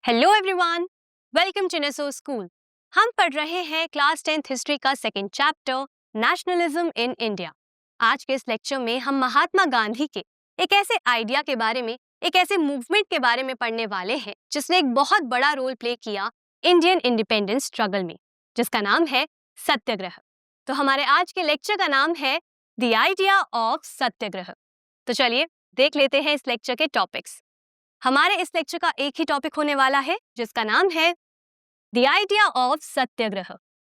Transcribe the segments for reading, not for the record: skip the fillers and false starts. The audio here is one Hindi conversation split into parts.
Hello everyone, welcome to Neso school. हम पढ़ रहे हैं क्लास 10th हिस्ट्री का second chapter nationalism in India. आज के इस लेक्चर में हम महात्मा गांधी के एक ऐसे आइडिया के बारे में, एक ऐसे मूवमेंट के बारे में पढ़ने वाले हैं जिसने एक बहुत बड़ा रोल प्ले किया इंडियन इंडिपेंडेंस स्ट्रगल में, जिसका नाम है सत्याग्रह। तो हमारे आज के लेक्चर का नाम है द आइडिया ऑफ सत्याग्रह। तो चलिए देख लेते हैं इस लेक्चर के टॉपिक्स। हमारे इस लेक्चर का एक ही टॉपिक होने वाला है जिसका नाम है द आइडिया ऑफ सत्याग्रह,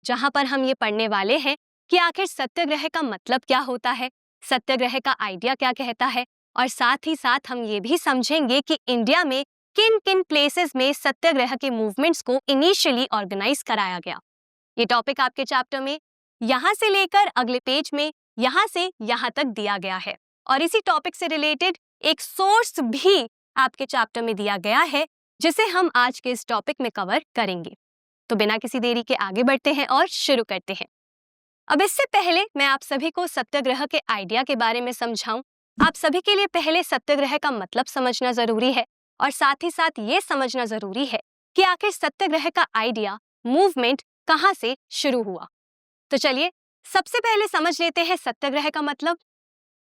जहां पर हम ये पढ़ने वाले हैं कि आखिर सत्याग्रह का मतलब क्या होता है, सत्याग्रह का आइडिया क्या कहता है, और साथ ही साथ हम ये भी समझेंगे कि इंडिया में किन किन प्लेसेस में सत्याग्रह के मूवमेंट्स को इनिशियली ऑर्गेनाइज कराया गया। ये टॉपिक आपके चैप्टर में यहाँ से लेकर अगले पेज में यहाँ से यहाँ तक दिया गया है, और इसी टॉपिक से रिलेटेड एक सोर्स भी आपके चैप्टर में दिया गया है जिसे हम आज के इस टॉपिक में कवर करेंगे। तो बिना किसी देरी के आगे बढ़ते हैं और शुरू करते हैं। अब इससे पहले मैं आप सभी को सत्याग्रह के आइडिया के बारे में समझाऊं। आप सभी के लिए पहले सत्याग्रह का मतलब समझना जरूरी है, और साथ ही साथ ये समझना जरूरी है कि आखिर सत्याग्रह का आइडिया, मूवमेंट कहाँ से शुरू हुआ। तो चलिए सबसे पहले समझ लेते हैं सत्याग्रह का मतलब।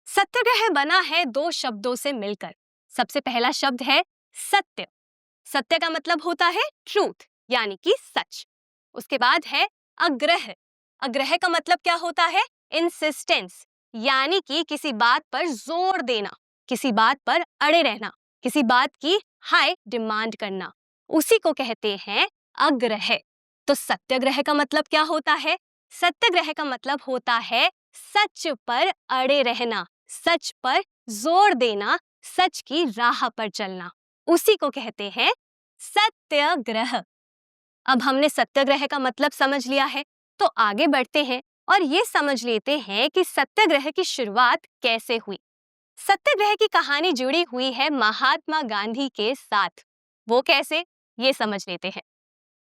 सत्याग्रह बना है दो शब्दों से मिलकर। सबसे पहला शब्द है सत्य। सत्य का मतलब होता है ट्रूथ, यानी कि सच। उसके बाद है अग्रह। अग्रह का मतलब क्या होता है? इंसिस्टेंस, यानी कि किसी बात पर जोर देना, किसी बात पर अड़े रहना, किसी बात की हाई डिमांड करना, उसी को कहते हैं अग्रह। तो सत्याग्रह का मतलब क्या होता है? सत्याग्रह का मतलब होता है सच पर अड़े रहना, सच पर जोर देना, सच की राह पर चलना, उसी को कहते हैं सत्याग्रह। अब हमने सत्याग्रह का मतलब समझ लिया है, तो आगे बढ़ते हैं और ये समझ लेते हैं कि सत्याग्रह की शुरुआत कैसे हुई। सत्याग्रह की कहानी जुड़ी हुई है महात्मा गांधी के साथ। वो कैसे, ये समझ लेते हैं।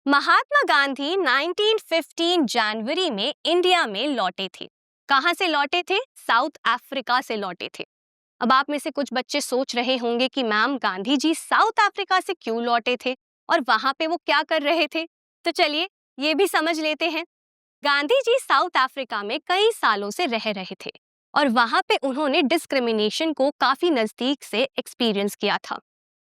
महात्मा गांधी 1915 जनवरी में इंडिया में लौटे थे। कहां से लौटे थे? साउथ अफ्रीका से लौटे थे। अब आप में से कुछ बच्चे सोच रहे होंगे कि ma'am Gandhi ji south Africa से क्यों लौटे थे और वहां पे वो क्या कर रहे थे। तो चलिए ये भी समझ लेते हैं। गांधी जी साउथ अफ्रीका में कई सालों से रह रहे थे और वहां पे उन्होंने डिस्क्रिमिनेशन को काफी नजदीक से एक्सपीरियंस किया था।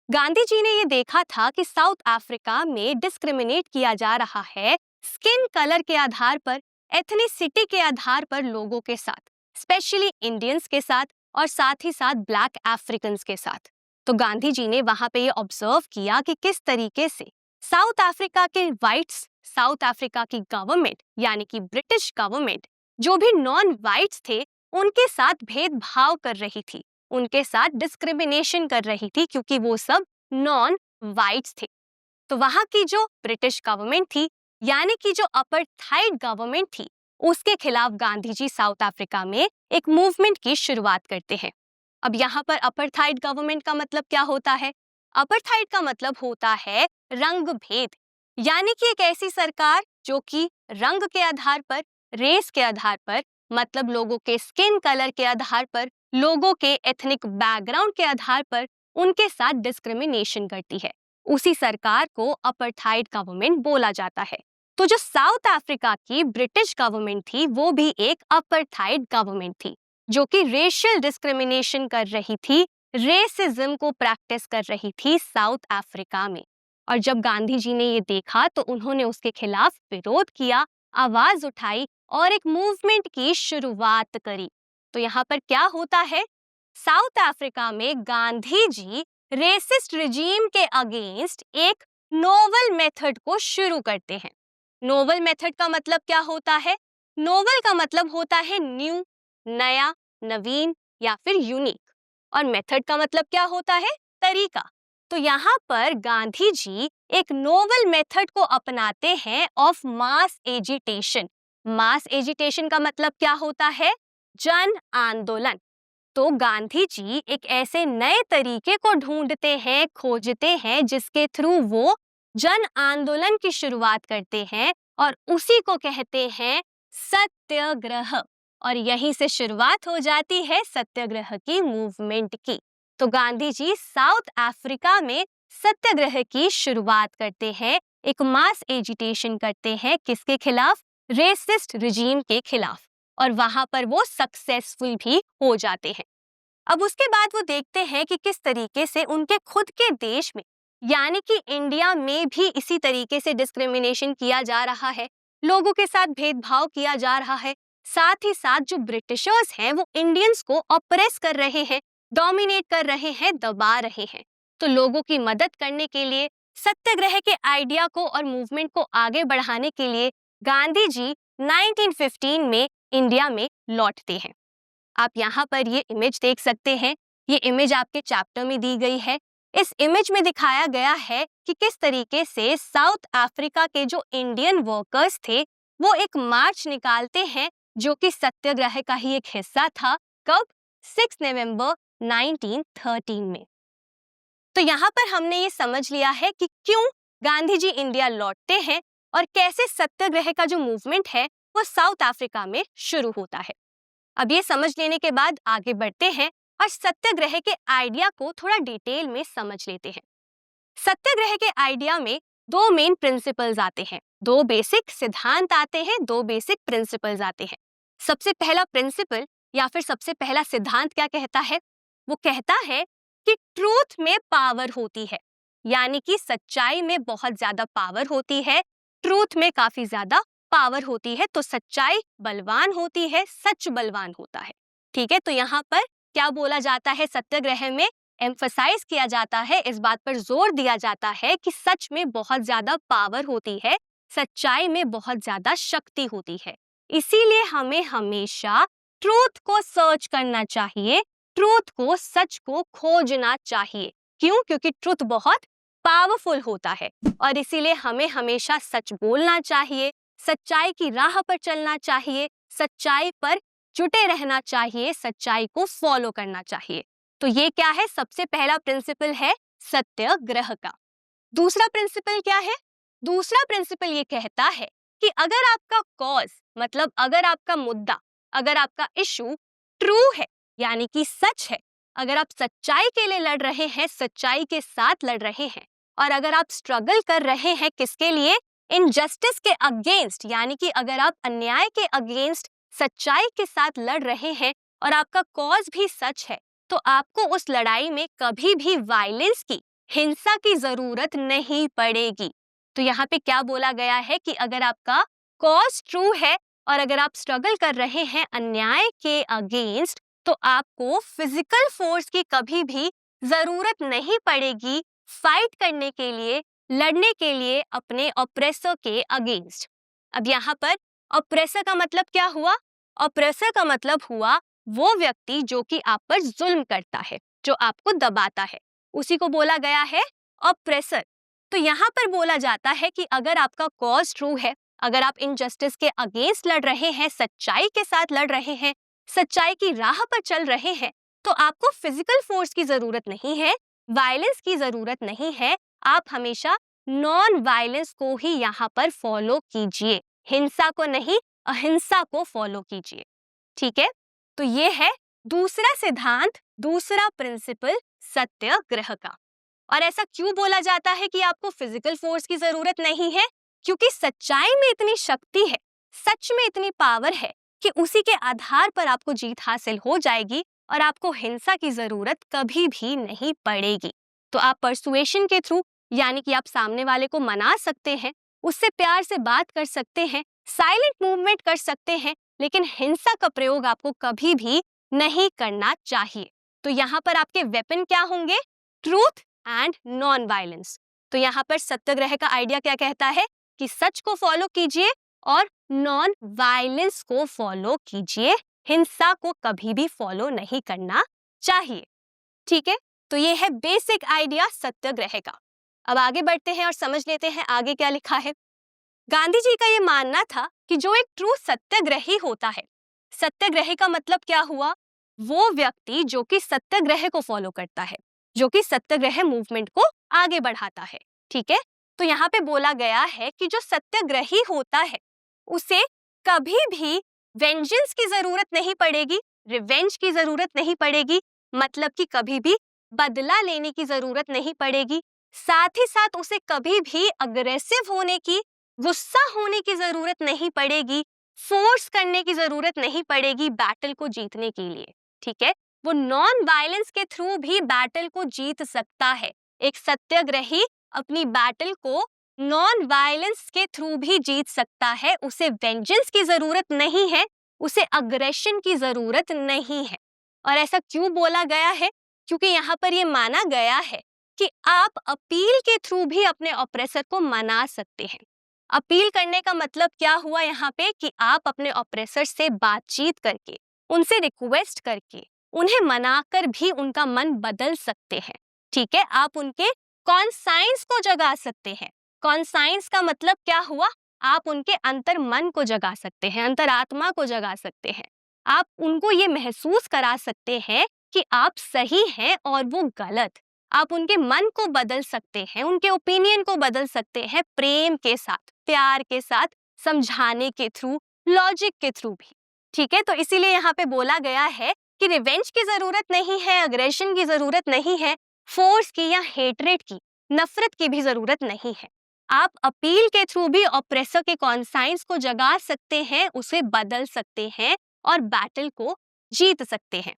गांधी जी ने ये देखा था कि साउथ अफ्रीका में डिस्क्रिमिनेट किया जा रहा है स्किन कलर के आधार पर, एथनिसिटी के आधार पर लोगों के साथ, स्पेशली इंडियंस के साथ और साथ ही साथ ब्लैक अफ्रीकन के साथ। तो गांधी जी ने वहां पे ये ऑब्जर्व किया कि किस तरीके से साउथ अफ्रीका के व्हाइट्स, साउथ अफ्रीका की गवर्नमेंट यानी कि ब्रिटिश गवर्नमेंट जो भी नॉन व्हाइट्स थे उनके साथ भेदभाव कर रही थी, उनके साथ डिस्क्रिमिनेशन कर रही थी, क्योंकि वो सब नॉन व्हाइट्स थे। तो वहां की जो ब्रिटिश गवर्नमेंट थी, यानी कि जो अपार्थाइड गवर्नमेंट थी, उसके खिलाफ गांधी जी साउथ अफ्रीका में एक मूवमेंट की शुरुआत करते हैं। अब यहाँ पर अपार्थाइड गवर्नमेंट का मतलब क्या होता है? अपार्थाइड का मतलब होता है रंग भेद, यानी कि एक ऐसी सरकार जो कि रंग के आधार पर, रेस के आधार पर, मतलब लोगों के स्किन कलर के आधार पर, लोगों के एथनिक बैकग्राउंड के आधार पर उनके साथ डिस्क्रिमिनेशन करती है, उसी सरकार को अपार्थाइड गवर्नमेंट बोला जाता है। तो जो साउथ अफ्रीका की ब्रिटिश गवर्नमेंट थी वो भी एक अपार्थाइड गवर्नमेंट थी, जो कि रेशियल डिस्क्रिमिनेशन कर रही थी, रेसिज्म को प्रैक्टिस कर रही थी साउथ अफ्रीका में। और जब गांधी जी ने ये देखा तो उन्होंने उसके खिलाफ विरोध किया, आवाज उठाई और एक मूवमेंट की शुरुआत करी। तो यहाँ पर क्या होता है? साउथ अफ्रीका में गांधी जी रेसिस्ट रिजीम के अगेंस्ट एक नोवेल मेथड को शुरू करते हैं। नोवेल मेथड का मतलब क्या होता है? नोवेल का मतलब होता है न्यू, नया, नवीन या फिर यूनिक, और मेथड का मतलब क्या होता है? तरीका। तो यहाँ पर गांधी जी एक नोवेल मेथड को अपनाते हैं of mass agitation. Mass agitation का मतलब क्या होता है? जन आंदोलन। तो गांधी जी एक ऐसे नए तरीके को ढूंढते हैं, खोजते हैं, जिसके थ्रू वो जन आंदोलन की शुरुआत करते हैं और उसी को कहते हैं सत्याग्रह। और यहीं से शुरुआत हो जाती है सत्याग्रह की मूवमेंट की। तो गांधी जी साउथ अफ्रीका में सत्याग्रह की शुरुआत करते हैं, एक मास एजिटेशन करते हैं, किसके खिलाफ? रेसिस्ट रिजीम के खिलाफ। और वहां पर वो सक्सेसफुल भी हो जाते हैं। अब उसके बाद वो देखते हैं कि किस तरीके से उनके खुद के देश में, यानी कि इंडिया में भी इसी तरीके से डिस्क्रिमिनेशन किया जा रहा है, लोगों के साथ भेदभाव किया जा रहा है। साथ ही साथ जो ब्रिटिशर्स हैं वो इंडियंस को ऑप्रेस कर रहे हैं, डोमिनेट कर रहे हैं, दबा रहे हैं। तो लोगों की मदद करने के लिए, सत्याग्रह के आइडिया को और मूवमेंट को आगे बढ़ाने के लिए गांधी जी 1915 में इंडिया में लौटते हैं। आप यहाँ पर ये इमेज देख सकते हैं। ये इमेज आपके चैप्टर में दी गई है। इस इमेज में दिखाया गया है कि किस तरीके से साउथ अफ्रीका के जो इंडियन वर्कर्स थे वो एक मार्च निकालते हैं, जो कि सत्याग्रह का ही एक हिस्सा था। कब? 6 नवंबर 1913 में। तो यहाँ पर हमने ये समझ लिया है कि क्यों गांधी जी इंडिया लौटते हैं और कैसे सत्याग्रह का जो मूवमेंट है वो साउथ अफ्रीका में शुरू होता है। अब ये समझ लेने के बाद आगे बढ़ते हैं और सत्याग्रह के आइडिया को थोड़ा डिटेल में समझ लेते हैं। सत्याग्रह के आइडिया में दो मेन प्रिंसिपल्स आते हैं, दो बेसिक सिद्धांत आते हैं, दो बेसिक प्रिंसिपल्स आते हैं। सबसे पहला प्रिंसिपल या फिर सबसे पहला सिद्धांत क्या कहता है? वो कहता है कि ट्रूथ में पावर होती है, यानी कि सच्चाई में बहुत ज्यादा पावर होती है, ट्रूथ में काफी ज्यादा पावर होती है। तो सच्चाई बलवान होती है, सच बलवान होता है। ठीक है, तो यहाँ पर क्या बोला जाता है? सत्याग्रह में एम्फसाइज किया जाता है, इस बात पर जोर दिया जाता है कि सच में बहुत ज्यादा पावर होती है, सच्चाई में बहुत ज्यादा शक्ति होती है। इसीलिए हमें हमेशा ट्रूथ को सर्च करना चाहिए, ट्रूथ को, सच को खोजना चाहिए। क्यों? क्योंकि ट्रूथ बहुत पावरफुल होता है और इसीलिए हमें हमेशा सच बोलना चाहिए, सच्चाई की राह पर चलना चाहिए, सच्चाई पर जुटे रहना चाहिए, सच्चाई को फॉलो करना चाहिए। तो ये क्या है? सबसे पहला प्रिंसिपल है सत्याग्रह का। दूसरा प्रिंसिपल क्या है? दूसरा प्रिंसिपल ये कहता है कि अगर आपका कॉज, मतलब अगर आपका मुद्दा, अगर आपका इशू ट्रू है, यानी कि सच है, अगर आप सच्चाई के लिए लड़ रहे हैं, सच्चाई के साथ लड़ रहे हैं, और अगर आप स्ट्रगल कर रहे हैं किसके लिए? इनजस्टिस के अगेंस्ट, यानी कि अगर आप अन्याय के अगेंस्ट सच्चाई के साथ लड़ रहे हैं और आपका कॉज भी सच है, तो आपको उस लड़ाई में कभी भी वायलेंस की, हिंसा की जरूरत नहीं पड़ेगी। तो यहाँ पे क्या बोला गया है कि अगर आपका कॉज ट्रू है और अगर आप स्ट्रगल कर रहे हैं अन्याय के अगेंस्ट, तो आपको फिजिकल फोर्स की कभी भी जरूरत नहीं पड़ेगी फाइट करने के लिए, लड़ने के लिए अपने ऑप्रेसर के अगेंस्ट। अब यहाँ पर ऑप्रेसर का मतलब क्या हुआ? ऑप्रेसर का मतलब हुआ वो व्यक्ति जो कि आप पर जुल्म करता है, जो आपको दबाता है, उसी को बोला गया है ऑप्रेसर। तो यहाँ पर बोला जाता है कि अगर आपका कॉज ट्रू है, अगर आप इनजस्टिस के अगेंस्ट लड़ रहे हैं, सच्चाई के साथ लड़ रहे हैं, सच्चाई की राह पर चल रहे हैं, तो आपको फिजिकल फोर्स की जरूरत नहीं है, वायलेंस की जरूरत नहीं है। आप हमेशा नॉन वायलेंस को ही यहाँ पर फॉलो कीजिए, हिंसा को नहीं, अहिंसा को फॉलो कीजिए। ठीक है, तो ये है दूसरा सिद्धांत, दूसरा प्रिंसिपल सत्याग्रह का। और ऐसा क्यों बोला जाता है कि आपको फिजिकल फोर्स की जरूरत नहीं है? क्योंकि सच्चाई में इतनी शक्ति है, सच में इतनी पावर है कि उसी के आधार पर आपको जीत हासिल हो जाएगी और आपको हिंसा की जरूरत कभी भी नहीं पड़ेगी। तो आप परसुएशन के थ्रू, यानी कि आप सामने वाले को मना सकते हैं, उससे प्यार से बात कर सकते हैं, साइलेंट मूवमेंट कर सकते हैं, लेकिन हिंसा का प्रयोग आपको कभी भी नहीं करना चाहिए। तो यहाँ पर आपके वेपन क्या होंगे? Truth and non violence. तो यहाँ पर सत्याग्रह का आइडिया क्या कहता है कि सच को फॉलो कीजिए और नॉन वायलेंस को फॉलो कीजिए, हिंसा को कभी भी फॉलो नहीं करना चाहिए। ठीक है, तो ये है बेसिक आइडिया सत्याग्रह का। अब आगे बढ़ते हैं और समझ लेते हैं आगे क्या लिखा है। गांधी जी का ये मानना था कि जो एक ट्रू सत्याग्रही होता है, सत्याग्रही का मतलब क्या हुआ? वो व्यक्ति जो कि सत्याग्रह को फॉलो करता है, जो कि सत्याग्रह मूवमेंट को आगे बढ़ाता है। ठीक है, तो यहाँ पे बोला गया है कि जो सत्याग्रही होता है उसे कभी भी वेंजेंस की जरूरत नहीं पड़ेगी, रिवेंज की जरूरत नहीं पड़ेगी, मतलब कि कभी भी बदला लेने की जरूरत नहीं पड़ेगी। साथ ही साथ उसे कभी भी अग्रेसिव होने की, गुस्सा होने की जरूरत नहीं पड़ेगी, फोर्स करने की जरूरत नहीं पड़ेगी बैटल को जीतने के लिए। ठीक है, वो नॉन वायलेंस के थ्रू भी बैटल को जीत सकता है। एक सत्याग्रही अपनी बैटल को नॉन वायलेंस के थ्रू भी जीत सकता है। उसे वेंजेंस की जरूरत नहीं है, उसे अग्रेशन की जरूरत नहीं है। और ऐसा क्यों बोला गया है? क्योंकि यहाँ पर ये माना गया है कि आप अपील के थ्रू भी अपने ऑप्रेसर को मना सकते हैं। अपील करने का मतलब क्या हुआ यहाँ पे कि आप अपने ऑप्रेसर से बातचीत करके, उनसे रिक्वेस्ट करके, उन्हें मनाकर भी उनका मन बदल सकते हैं। ठीक है, आप उनके कॉन्साइंस को जगा सकते हैं। कॉन्साइंस का मतलब क्या हुआ? आप उनके अंतर मन को जगा सकते हैं, अंतरात्मा को जगा सकते हैं। आप उनको ये महसूस करा सकते हैं कि आप सही हैं और वो गलत। आप उनके मन को बदल सकते हैं, उनके ओपिनियन को बदल सकते हैं, प्रेम के साथ, प्यार के साथ, समझाने के थ्रू, लॉजिक के थ्रू भी। ठीक है, तो इसीलिए यहाँ पे बोला गया है कि रिवेंज की जरूरत नहीं है, अग्रेशन की जरूरत नहीं है, फोर्स की या हेट्रेड की, नफरत की भी जरूरत नहीं है। आप अपील के थ्रू भी ऑप्रेसर के कॉन्साइंस को जगा सकते हैं, उसे बदल सकते हैं और बैटल को जीत सकते हैं।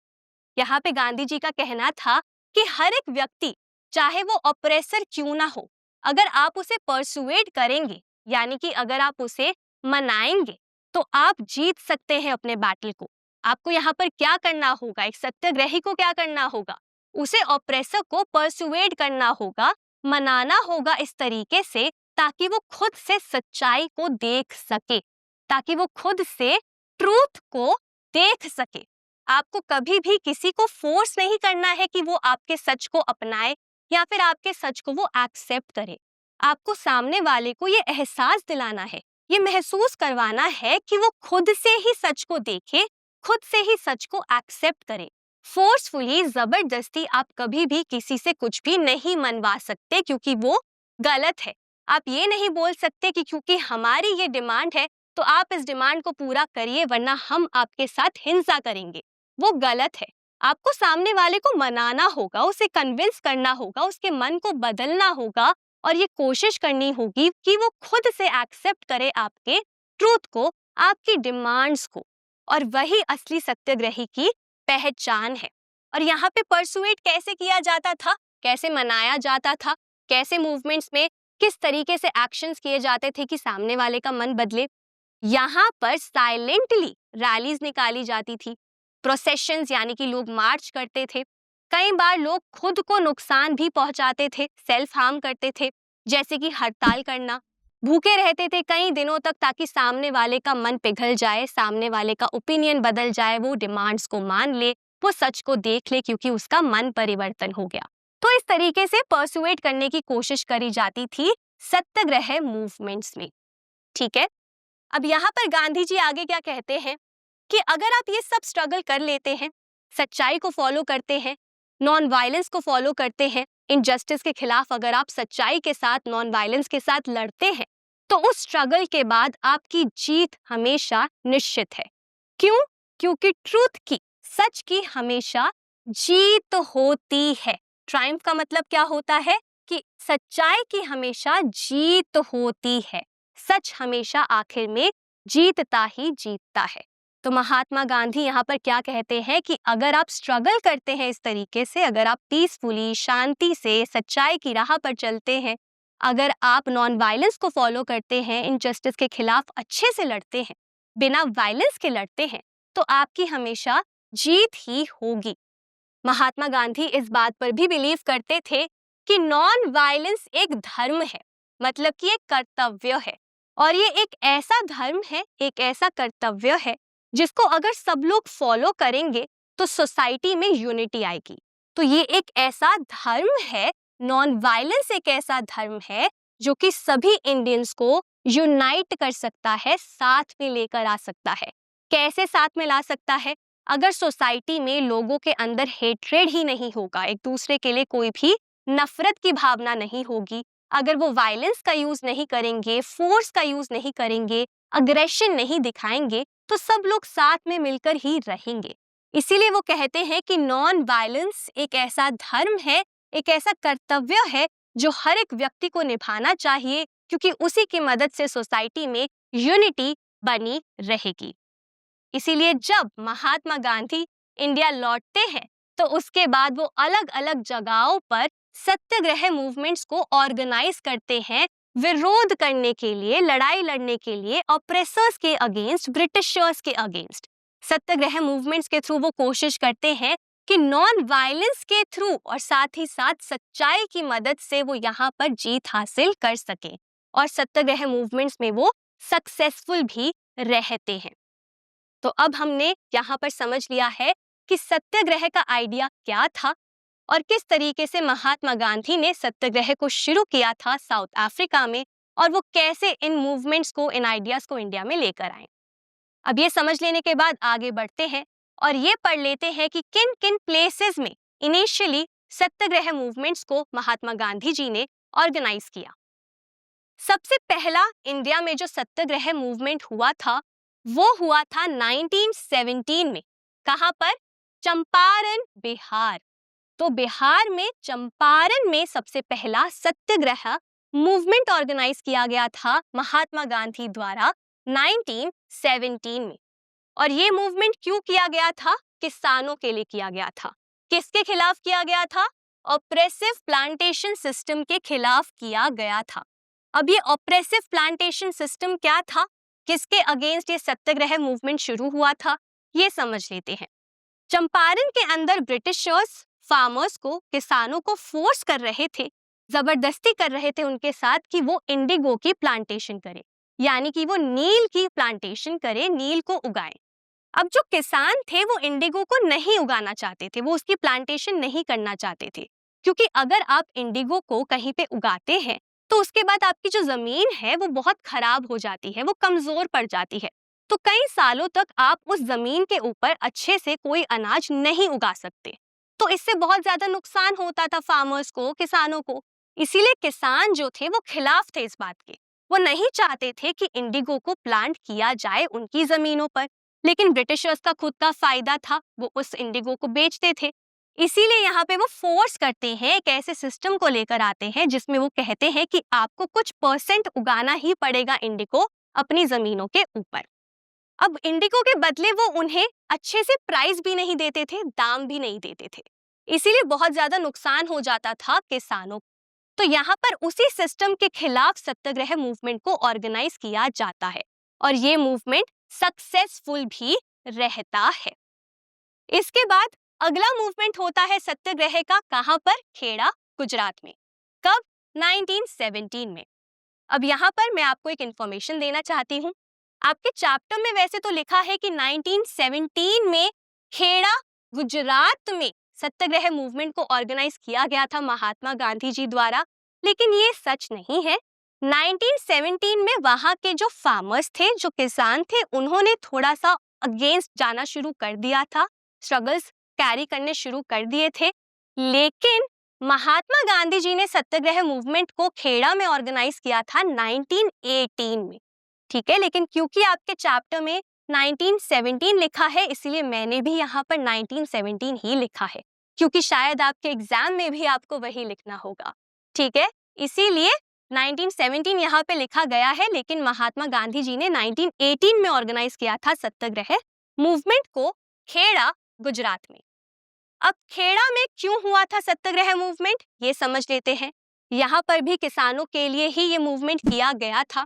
यहाँ पे गांधी जी का कहना था कि हर एक व्यक्ति, चाहे वो ऑप्रेसर क्यों ना हो, अगर आप उसे परसुएड करेंगे, यानी कि अगर आप उसे मनाएंगे, तो आप जीत सकते हैं अपने बैटल को। आपको यहाँ पर क्या करना होगा? एक सत्याग्रही को क्या करना होगा? उसे ऑप्रेसर को परसुएड करना होगा, मनाना होगा इस तरीके से ताकि वो खुद से सच्चाई को देख सके, ताकि वो खुद से ट्रूथ को देख सके। आपको कभी भी किसी को फोर्स नहीं करना है कि वो आपके सच को अपनाए या फिर आपके सच को वो एक्सेप्ट करे। आपको सामने वाले को ये एहसास दिलाना है, ये महसूस करवाना है कि वो खुद से ही सच को देखे, खुद से ही सच को एक्सेप्ट करे। फोर्सफुली, जबरदस्ती आप कभी भी किसी से कुछ भी नहीं मनवा सकते, क्योंकि वो गलत है। आप ये नहीं बोल सकते कि क्योंकि हमारी ये डिमांड है तो आप इस डिमांड को पूरा करिए, वरना हम आपके साथ हिंसा करेंगे। वो गलत है। आपको सामने वाले को मनाना होगा, उसे कन्विंस करना होगा, उसके मन को बदलना होगा और ये कोशिश करनी होगी कि वो खुद से एक्सेप्ट करे आपके ट्रूथ को, आपकी डिमांड्स को। और वही असली सत्याग्रही की पहचान है। और यहाँ पे परसुएट कैसे किया जाता था, कैसे मनाया जाता था, कैसे मूवमेंट्स में किस तरीके से एक्शंस किए जाते थे कि सामने वाले का मन बदले। यहाँ पर साइलेंटली रैलीज निकाली जाती थी, प्रोसेशंस यानी कि लोग मार्च करते थे। कई बार लोग खुद को नुकसान भी पहुंचाते थे, सेल्फ हार्म करते थे, जैसे कि हड़ताल करना, भूखे रहते थे कई दिनों तक ताकि सामने वाले का मन पिघल जाए, सामने वाले का ओपिनियन बदल जाए, वो डिमांड्स को मान ले, वो सच को देख ले, क्योंकि उसका मन परिवर्तन हो गया। तो इस तरीके से परसुएट करने की कोशिश करी जाती थी सत्याग्रह मूवमेंट्स में। ठीक है, अब यहाँ पर गांधी जी आगे क्या कहते हैं कि अगर आप ये सब स्ट्रगल कर लेते हैं, सच्चाई को फॉलो करते हैं, नॉन वायलेंस को फॉलो करते हैं, इनजस्टिस के खिलाफ अगर आप सच्चाई के साथ, नॉन वायलेंस के साथ लड़ते हैं, तो उस स्ट्रगल के बाद आपकी जीत हमेशा निश्चित है। क्यों? क्योंकि ट्रूथ की, सच की हमेशा जीत होती है। ट्रायम्फ का मतलब क्या होता है? कि सच्चाई की हमेशा जीत होती है। सच हमेशा आखिर में जीतता ही जीतता है। तो महात्मा गांधी यहाँ पर क्या कहते हैं कि अगर आप स्ट्रगल करते हैं इस तरीके से, अगर आप पीसफुली, शांति से सच्चाई की राह पर चलते हैं, अगर आप नॉन वायलेंस को फॉलो करते हैं, इनजस्टिस के खिलाफ अच्छे से लड़ते हैं, बिना वायलेंस के लड़ते हैं, तो आपकी हमेशा जीत ही होगी। महात्मा गांधी इस बात पर भी बिलीव करते थे कि नॉन वायलेंस एक धर्म है, मतलब कि एक कर्तव्य है। और ये एक ऐसा धर्म है, एक ऐसा कर्तव्य है जिसको अगर सब लोग फॉलो करेंगे तो सोसाइटी में यूनिटी आएगी। तो ये एक ऐसा धर्म है, नॉन वायलेंस एक ऐसा धर्म है जो कि सभी इंडियंस को यूनाइट कर सकता है, साथ में लेकर आ सकता है। कैसे साथ में ला सकता है? अगर सोसाइटी में लोगों के अंदर हेट्रेड ही नहीं होगा, एक दूसरे के लिए कोई भी नफरत की भावना नहीं होगी, अगर वो वायलेंस का यूज नहीं करेंगे, फोर्स का यूज नहीं करेंगे, अग्रेशन नहीं दिखाएंगे, तो सब लोग साथ में मिलकर ही रहेंगे। इसीलिए वो कहते हैं कि नॉन वायलेंस एक ऐसा धर्म है, एक ऐसा कर्तव्य है जो हर एक व्यक्ति को निभाना चाहिए, क्योंकि उसी की मदद से सोसाइटी में यूनिटी बनी रहेगी। इसीलिए जब महात्मा गांधी इंडिया लौटते हैं तो उसके बाद वो अलग अलग जगहों पर सत्याग्रह मूवमेंट्स को ऑर्गेनाइज करते हैं, विरोध करने के लिए, लड़ाई लड़ने के लिए ऑप्रेसर्स के अगेंस्ट, ब्रिटिशर्स के अगेंस्ट। सत्याग्रह मूवमेंट्स के थ्रू वो कोशिश करते हैं कि नॉन वायलेंस के थ्रू और साथ ही साथ सच्चाई की मदद से वो यहाँ पर जीत हासिल कर सके, और सत्याग्रह मूवमेंट्स में वो सक्सेसफुल भी रहते हैं। तो अब हमने यहाँ पर समझ लिया है कि सत्याग्रह का आइडिया क्या था और किस तरीके से महात्मा गांधी ने सत्याग्रह को शुरू किया था साउथ अफ्रीका में, और वो कैसे इन मूवमेंट्स को, इन आइडियाज को इंडिया में लेकर आए। अब ये समझ लेने के बाद आगे बढ़ते हैं और ये पढ़ लेते हैं कि किन किन प्लेसेस में इनिशियली सत्याग्रह मूवमेंट्स को महात्मा गांधी जी ने ऑर्गेनाइज किया। सबसे पहला इंडिया में जो सत्याग्रह मूवमेंट हुआ था वो हुआ था 1917 में। कहां पर? चंपारण, बिहार। तो बिहार में चंपारण में सबसे पहला सत्याग्रह मूवमेंट ऑर्गेनाइज किया गया था महात्मा गांधी द्वारा 1917 में। और ये मूवमेंट क्यों किया गया था? किसानों के लिए किया गया था। किसके खिलाफ किया गया था? ऑप्रेसिव प्लांटेशन सिस्टम के खिलाफ किया गया था। अब ये ऑप्रेसिव प्लांटेशन सिस्टम क्या था, किसके अगेंस्ट ये सत्याग्रह मूवमेंट शुरू हुआ था, ये समझ लेते हैं। चंपारण के अंदर ब्रिटिशर्स फार्मर्स को, किसानों को फोर्स कर रहे थे, जबरदस्ती कर रहे थे उनके साथ कि वो इंडिगो की प्लांटेशन करें, यानी कि वो नील की प्लांटेशन करें, नील को उगाएं। अब जो किसान थे वो इंडिगो को नहीं उगाना चाहते थे, वो उसकी प्लांटेशन नहीं करना चाहते थे, क्योंकि अगर आप इंडिगो को कहीं पे उगाते हैं तो उसके बाद आपकी जो जमीन है वो बहुत खराब हो जाती है, वो कमजोर पड़ जाती है। तो कई सालों तक आप उस जमीन के ऊपर अच्छे से कोई अनाज नहीं उगा सकते। तो इससे बहुत ज्यादा नुकसान होता था फार्मर्स को, किसानों को। इसीलिए किसान जो थे वो खिलाफ थे इस बात के। वो नहीं चाहते थे कि इंडिगो को प्लांट किया जाए उनकी जमीनों पर। लेकिन ब्रिटिशर्स का खुद का फायदा था, वो उस इंडिगो को बेचते थे। इसीलिए यहाँ पे वो फोर्स करते हैं, एक ऐसे सिस्टम को लेकर आते हैं जिसमें वो कहते हैं कि आपको कुछ परसेंट उगाना ही पड़ेगा इंडिगो अपनी जमीनों के ऊपर। अब इंडिगो के बदले वो उन्हें अच्छे से प्राइस भी नहीं देते थे, दाम भी नहीं देते थे। इसीलिए बहुत ज्यादा नुकसान हो जाता था किसानों को। तो यहाँ पर उसी सिस्टम के खिलाफ सत्याग्रह मूवमेंट को ऑर्गेनाइज किया जाता है और ये मूवमेंट सक्सेसफुल भी रहता है। इसके बाद अगला मूवमेंट होता है सत्याग्रह का, कहां पर? खेड़ा, गुजरात में। कब? 1917 में। अब यहाँ पर मैं आपको एक इंफॉर्मेशन देना चाहती हूँ। आपके चैप्टर में वैसे तो लिखा है कि 1917 में खेड़ा, गुजरात में सत्याग्रह मूवमेंट को ऑर्गेनाइज किया गया था महात्मा गांधी जी द्वारा, लेकिन ये सच नहीं है। 1917 में वहां के जो फार्मर्स थे, जो किसान थे, उन्होंने थोड़ा सा अगेंस्ट जाना शुरू कर दिया था, स्ट्रगल्स कैरी करने शुरू कर दिए थे। लेकिन महात्मा गांधी जी ने सत्याग्रह मूवमेंट को खेड़ा में ऑर्गेनाइज किया था 1918 में। ठीक है, लेकिन क्योंकि आपके चैप्टर में 1917 लिखा है, इसलिए मैंने भी यहाँ पर 1917 ही लिखा है, क्योंकि शायद आपके एग्जाम में भी आपको वही लिखना होगा। ठीक है, इसीलिए 1917 यहाँ पे लिखा गया है, लेकिन महात्मा गांधी जी ने 1918 में ऑर्गेनाइज किया था सत्याग्रह मूवमेंट को खेड़ा, गुजरात में। अब खेड़ा में क्यों हुआ था सत्याग्रह मूवमेंट, ये समझ लेते हैं। यहाँ पर भी किसानों के लिए ही ये मूवमेंट किया गया था।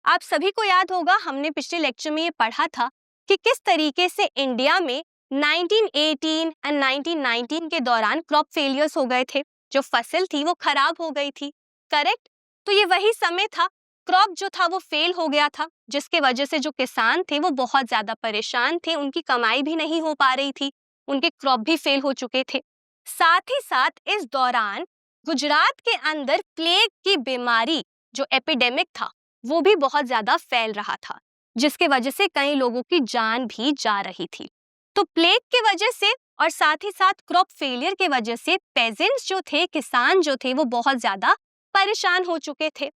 आप सभी को याद होगा, हमने पिछले लेक्चर में ये पढ़ा था कि किस तरीके से इंडिया में 1918 एंड 1919 के दौरान क्रॉप फेलियर्स हो गए थे, जो फसल थी वो खराब हो गई थी। करेक्ट? तो ये वही समय था, क्रॉप जो था वो फेल हो गया था, जिसके वजह से जो किसान थे वो बहुत ज्यादा परेशान थे, उनकी कमाई भी नहीं हो पा रही थी, उनके क्रॉप भी फेल हो चुके थे। साथ ही साथ इस दौरान गुजरात के अंदर प्लेग की बीमारी, जो एपिडेमिक था, वो भी बहुत ज्यादा फैल रहा था, जिसके वजह से कई लोगों की जान भी जा रही थी। तो प्लेग की वजह से और साथ ही साथ क्रॉप फेलियर की वजह से पेजेंट्स जो थे, किसान जो थे, वो बहुत ज्यादा परेशान हो चुके थे।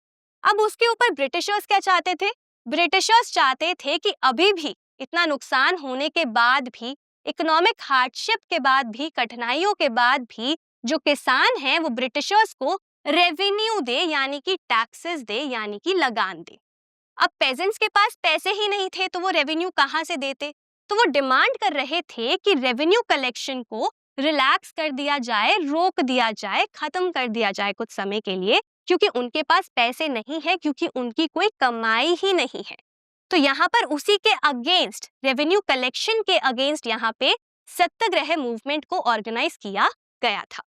अब उसके ऊपर ब्रिटिशर्स क्या चाहते थे? ब्रिटिशर्स चाहते थे कि अभी भी इतना नुकसान होने के बाद भी, इकोनॉमिक हार्डशिप के बाद भी, कठिनाइयों के बाद भी, जो किसान हैं वो ब्रिटिशर्स को रेवेन्यू दे, यानी कि टैक्सेस दे, यानी कि लगान दे। अब पेजेंट्स के पास पैसे ही नहीं थे तो वो रेवेन्यू कहाँ से देते? तो वो डिमांड कर रहे थे कि रेवेन्यू कलेक्शन को रिलैक्स कर दिया जाए, रोक दिया जाए, खत्म कर दिया जाए कुछ समय के लिए, क्योंकि उनके पास पैसे नहीं है, क्योंकि उनकी कोई कमाई ही नहीं है। तो यहाँ पर उसी के अगेंस्ट, रेवेन्यू कलेक्शन के अगेंस्ट यहाँ पे सत्याग्रह मूवमेंट को ऑर्गेनाइज किया गया था।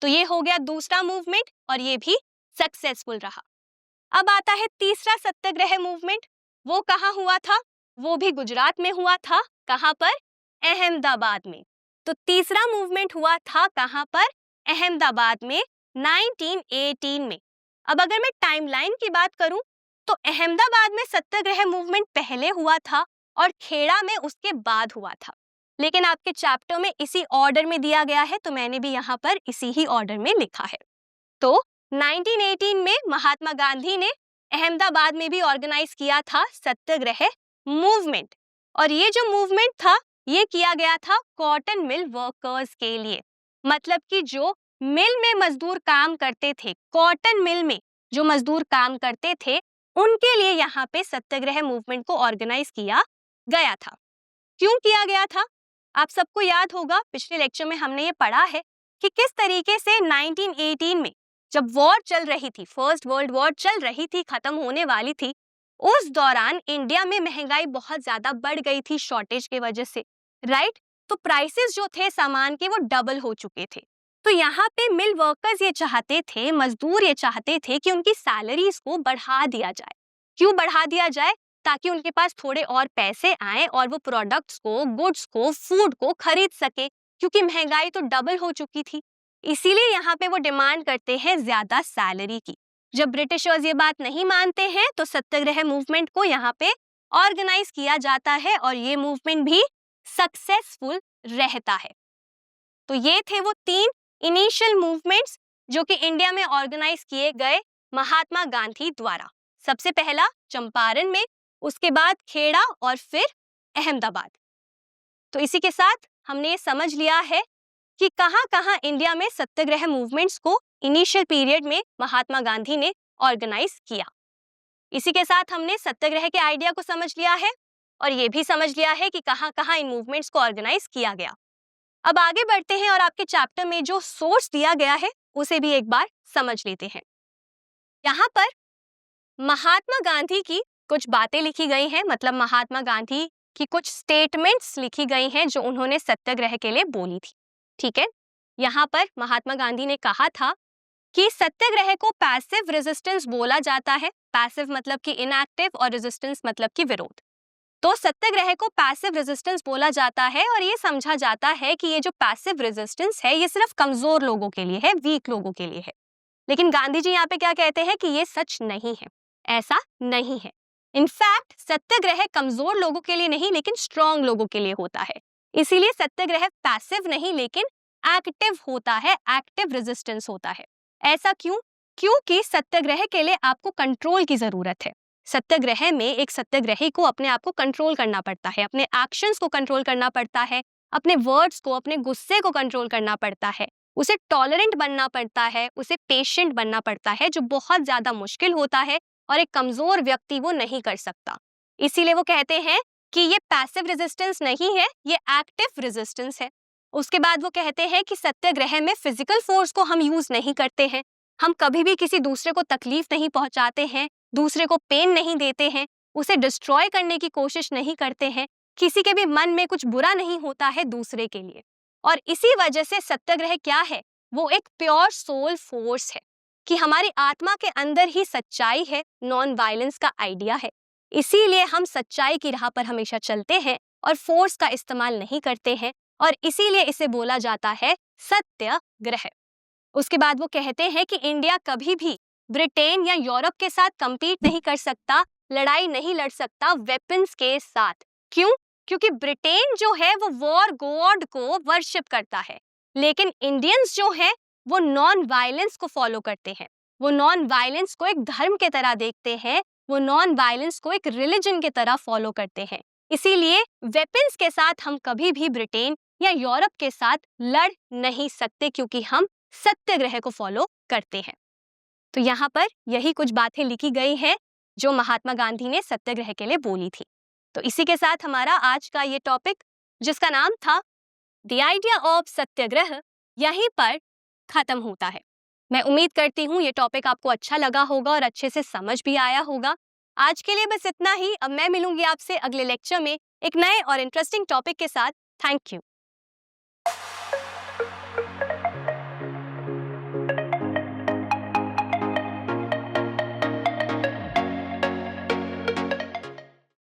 तो ये हो गया दूसरा मूवमेंट और ये भी सक्सेसफुल रहा। अब आता है तीसरा सत्याग्रह मूवमेंट। वो कहाँ हुआ था? वो भी गुजरात में हुआ था। कहाँ पर? अहमदाबाद में। तो तीसरा मूवमेंट हुआ था कहाँ पर? अहमदाबाद में 1918 में। अब अगर मैं टाइमलाइन की बात करूं तो अहमदाबाद में सत्याग्रह मूवमेंट पहले हुआ था और खेड़ा में उसके बाद हुआ था। लेकिन आपके चैप्टर में इसी ऑर्डर में दिया गया है तो मैंने भी यहाँ पर इसी ही ऑर्डर में लिखा है। तो 1918 में महात्मा गांधी ने अहमदाबाद में भी ऑर्गेनाइज किया था सत्याग्रह मूवमेंट, और ये जो मूवमेंट था ये किया गया था कॉटन मिल वर्कर्स के लिए। मतलब कि जो मिल में मजदूर काम करते थे, कॉटन मिल में जो मजदूर काम करते थे, उनके लिए यहाँ पे सत्याग्रह मूवमेंट को ऑर्गेनाइज किया गया था। क्यों किया गया था? आप सबको याद होगा, पिछले लेक्चर में हमने ये पढ़ा है कि किस तरीके से 1918 में जब वॉर चल रही थी, फर्स्ट वर्ल्ड वॉर चल रही थी, खत्म होने वाली थी, उस दौरान इंडिया में महंगाई बहुत ज्यादा बढ़ गई थी शॉर्टेज की वजह से, राइट? तो प्राइसेस जो थे सामान के वो डबल हो चुके थे। तो यहाँ पे मिल वर्कर्स ये चाहते थे, मजदूर ये चाहते थे कि उनकी सैलरीज को बढ़ा दिया जाए। क्यों बढ़ा दिया जाए? ताकि उनके पास थोड़े और पैसे आए और वो प्रोडक्ट्स को, गुड्स को, फूड को खरीद सके, क्योंकि महंगाई तो डबल हो चुकी थी। इसीलिए यहाँ पे वो डिमांड करते हैं ज्यादा सैलरी की। जब ब्रिटिशर्स ये बात नहीं मानते हैं तो सत्याग्रह मूवमेंट को यहाँ पे ऑर्गेनाइज किया जाता है और ये मूवमेंट भी सक्सेसफुल रहता है। तो ये थे वो 3 इनिशियल मूवमेंट्स जो कि इंडिया में ऑर्गेनाइज किए गए महात्मा गांधी द्वारा। सबसे पहला चंपारण में, उसके बाद खेड़ा और फिर अहमदाबाद। तो इसी के साथ हमने ये समझ लिया है कि कहां-कहां इंडिया में सत्याग्रह मूवमेंट्स को इनिशियल पीरियड में महात्मा गांधी ने ऑर्गेनाइज किया। इसी के साथ हमने सत्याग्रह के आइडिया को समझ लिया है और ये भी समझ लिया है कि कहां-कहां इन मूवमेंट्स को ऑर्गेनाइज किया गया। अब आगे बढ़ते हैं और आपके चैप्टर में जो सोर्स दिया गया है उसे भी एक बार समझ लेते हैं। यहाँ पर महात्मा गांधी की कुछ बातें लिखी गई हैं, मतलब महात्मा गांधी की कुछ स्टेटमेंट्स लिखी गई हैं जो उन्होंने सत्याग्रह के लिए बोली थी। ठीक है, यहाँ पर महात्मा गांधी ने कहा था कि सत्याग्रह को पैसिव रेजिस्टेंस बोला जाता है। पैसिव मतलब कि इनएक्टिव और रेजिस्टेंस मतलब कि विरोध। तो सत्याग्रह को पैसिव रेजिस्टेंस बोला जाता है और ये समझा जाता है कि ये जो पैसिव रेजिस्टेंस है ये सिर्फ कमजोर लोगों के लिए है, वीक लोगों के लिए है। लेकिन गांधी जी यहाँ पे क्या कहते हैं कि ये सच नहीं है, ऐसा नहीं है। इनफैक्ट सत्याग्रह कमजोर लोगों के लिए नहीं लेकिन स्ट्रॉन्ग लोगों के लिए होता है। इसीलिए सत्याग्रह पैसिव नहीं लेकिन एक्टिव होता है, एक्टिव रेजिस्टेंस होता है। ऐसा क्यों? क्योंकि सत्याग्रह के लिए आपको कंट्रोल की जरूरत है। सत्याग्रह में एक सत्याग्रही को अपने आप को कंट्रोल करना पड़ता है, अपने एक्शंस को कंट्रोल करना पड़ता है, अपने वर्ड्स को, अपने गुस्से को कंट्रोल करना पड़ता है, उसे टॉलरेंट बनना पड़ता है, उसे पेशेंट बनना पड़ता है, जो बहुत ज्यादा मुश्किल होता है और एक कमजोर व्यक्ति वो नहीं कर सकता। इसीलिए वो कहते हैं कि ये पैसिव रेजिस्टेंस नहीं है, ये एक्टिव रेजिस्टेंस है। उसके बाद वो कहते हैं कि सत्याग्रह में फिजिकल फोर्स को हम यूज नहीं करते हैं, हम कभी भी किसी दूसरे को तकलीफ नहीं पहुंचाते हैं, दूसरे को पेन नहीं देते हैं, उसे डिस्ट्रॉय करने की कोशिश नहीं करते हैं, किसी के भी मन में कुछ बुरा नहीं होता है दूसरे के लिए। और इसी वजह से सत्याग्रह क्या है? वो एक प्योर सोल फोर्स है कि हमारी आत्मा के अंदर ही सच्चाई है, नॉन वायलेंस का आइडिया है। इसीलिए हम सच्चाई की राह पर हमेशा चलते हैं और फोर्स का इस्तेमाल नहीं करते हैं, और इसीलिए इसे बोला जाता है सत्याग्रह। उसके बाद वो कहते हैं कि इंडिया कभी भी ब्रिटेन या यूरोप के साथ कंपीट नहीं कर सकता, लड़ाई नहीं लड़ सकता वेपन्स के साथ। क्यों? क्योंकि ब्रिटेन जो है वो वॉर गॉड को वर्शिप करता है, लेकिन इंडियंस जो हैं वो नॉन वायलेंस को फॉलो करते हैं। वो नॉन वायलेंस को एक धर्म के तरह देखते हैं, वो नॉन वायलेंस को एक रिलीजन के तरह फॉलो करते हैं। इसीलिए वेपन्स के साथ हम कभी भी ब्रिटेन या यूरोप के साथ लड़ नहीं सकते, क्योंकि हम सत्याग्रह को फॉलो करते हैं। तो यहाँ पर यही कुछ बातें लिखी गई हैं जो महात्मा गांधी ने सत्याग्रह के लिए बोली थी। तो इसी के साथ हमारा आज का ये टॉपिक, जिसका नाम था द आइडिया ऑफ सत्याग्रह, यहीं पर खत्म होता है। मैं उम्मीद करती हूँ ये टॉपिक आपको अच्छा लगा होगा और अच्छे से समझ भी आया होगा। आज के लिए बस इतना ही। अब मैं मिलूंगी आपसे अगले लेक्चर में एक नए और इंटरेस्टिंग टॉपिक के साथ। Thank you.